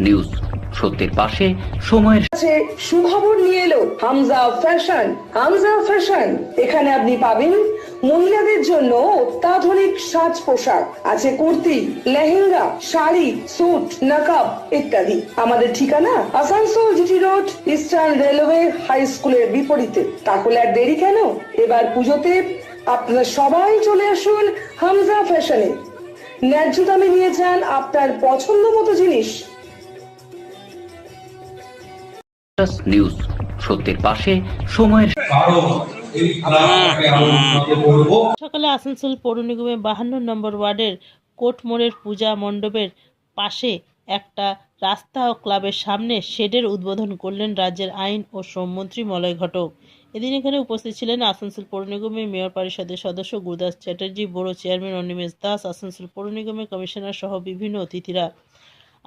News সত্যের পাশে সময়ের সুখবর নিয়ে এলো হামজা ফ্যাশন। হামজা ফ্যাশন, এখানে আপনি পাবেন মহিলাদের জন্য অত্যাধুনিক সাজ পোশাক, আছে কুর্তি, লেহেঙ্গা, শাড়ি, স্যুট, নকআপ ইত্যাদি। আমাদের ঠিকানা Asansol GT Road, Eastern Railway high স্কুলের বিপরীতে। তাহলে আর দেরি কেন? এবার পুজোতে আপনারা সবাই চলে আসুন হামজা ফ্যাশনে। ন্যায্য দামে নিয়ে যান আপনার পছন্দ মতো জিনিস। নিউজ সত্যের পাশে সময়ের সকালে আসানসোল পৌর নিগমের 52 নম্বর ওয়ার্ডের কোর্ট মোড়ের পূজা মণ্ডপের পাশে একটা রাস্তা ও ক্লাবের সামনে শেডের উদ্বোধন করলেন রাজ্যের আইন ও শ্রমমন্ত্রী মলয় ঘটক। এদিন এখানে উপস্থিত ছিলেন আসানসোল পৌর নিগমের মেয়র পরিষদের সদস্য গুরুদাস চ্যাটার্জি, বড়ো চেয়ারম্যান অনিমেষ দাস, আসানসোল পৌর নিগমের কমিশনার সহ বিভিন্ন অতিথিরা।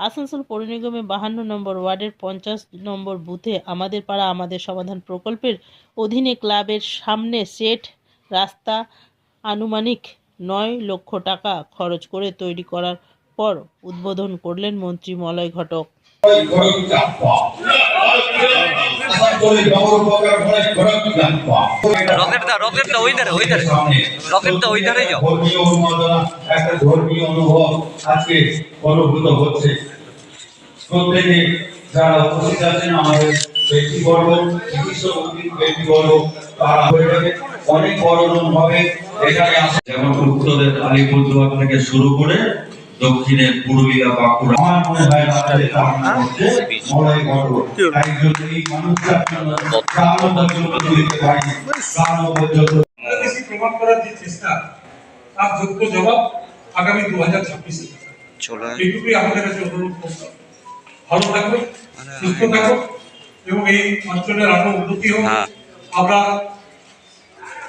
আসানসোল পৌর নিগমের 52 নম্বর ওয়ার্ডের 50 নম্বর বুথে আমাদের পাড়া আমাদের সমাধান প্রকল্পের অধীনে ক্লাবের সামনে শেড রাস্তা আনুমানিক 9 লক্ষ টাকা খরচ করে তৈরি করার পর উদ্বোধন করলেন মন্ত্রী মলয় ঘটক। প্রত্যেকে যারা উপস্থিত আছেন, আমাদের ব্যক্তিবর্গ, ব্যক্তিবর্গ তারা অনেক বড় ভাবে এখানে আসে। যেমন উত্তরের আলিপুরদুয়ার থেকে শুরু করে দক্ষিণের পুরুলিয়া, বাঁকুড়া, আমার মনে হয় আপনাদের মলয় ঘটক তাই জন্য এই মানুষটার জন্য দিতে পারি প্রমাণ করার যে চেষ্টা, তার যোগ্য জবাব আগামী 2026 এইটুকুই আমাদের কাছে অনুরোধ করছি। ভালো থাকবে, সুস্থ থাকো এবং এই অঞ্চলের আরো উন্নতি হোক। আমরা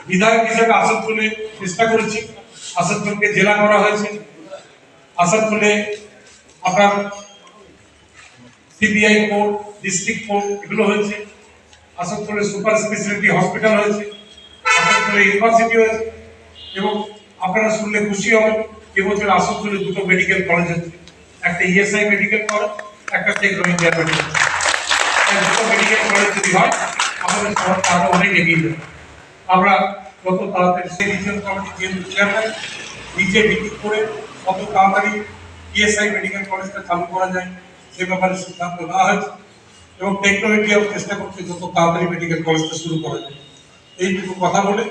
বিধায়ক হিসেবে আসানসোলে চেষ্টা করেছি, আসানসোলকে জেলা করা হয়েছে, আসানসোলে আপনার সিবিআই কোর্ট, ডিস্ট্রিক্ট কোর্ট এগুলো হয়েছে, আসানসোলে সুপার স্পেশালিটি হসপিটাল হয়েছে, আসানসোলে ইউনিভার্সিটি হয়েছে এবং আপনারা শুনলে খুশি হবেন এবছর আসানসোলে 2টো মেডিকেল কলেজ হচ্ছে, একটা ইএসআই মেডিকেল কলেজ, একটা টেকনোলজি মেডিকেল কলেজ যদি হয় আমাদের শহর আরো অনেক এগিয়ে যাবে। আমরা কত তাড়াতাড়ি সেই রিজিয়ন কমিটি চেয়ারম্যান নিজে মিটিং করে কত তাড়াতাড়ি ইএসআই মেডিকেল কলেজটা চালু করা যায় সে ব্যাপারে সিদ্ধান্ত নেওয়া হয়েছে এবং টেকনোলজিও চেষ্টা করছে যত তাড়াতাড়ি মেডিকেল কলেজটা শুরু করা যায়। এইটুকু কথা বলে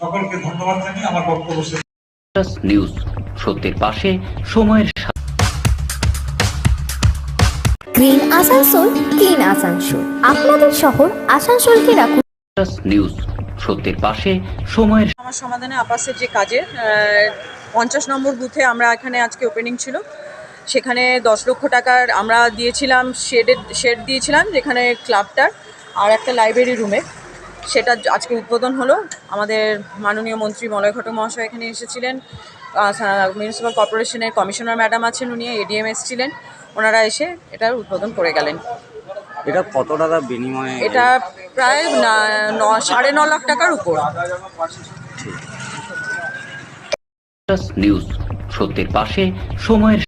সকলকে ধন্যবাদ জানিয়ে আমার বক্তব্য শেষ। নিউজ সত্যের পাশে সময়ের গ্রিন আসানসোল, ক্লিন আসানসোল, আপনাদের শহর আসানসোলকে রাখুন। নিউজ সত্যের পাশে সময়ের আমার সমাধানে আপাসের যে কাজের 50 নম্বর বুথে আমরা এখানে আজকে ওপেনিং ছিল, সেখানে 10 লক্ষ টাকার আমরা দিয়েছিলাম, শেড দিয়েছিলাম যেখানে ক্লাবটার আর একটা লাইব্রেরি রুমে, সেটা আজকে উদ্বোধন হলো। আমাদের মাননীয় মন্ত্রী মলয় ঘটক মহাশয় এখানে এসেছিলেন, মিউনিসিপ্যাল কর্পোরেশনের কমিশনার ম্যাডাম আছেন, উনি এডিএম এসেছিলেন, ওনারা এসে এটার উদ্বোধন করে গেলেন। এটা কত টাকা বিনিময়ে? এটা প্রায় 9.5 লাখ টাকার উপর। নিউজ সত্যের পাশে সময়ের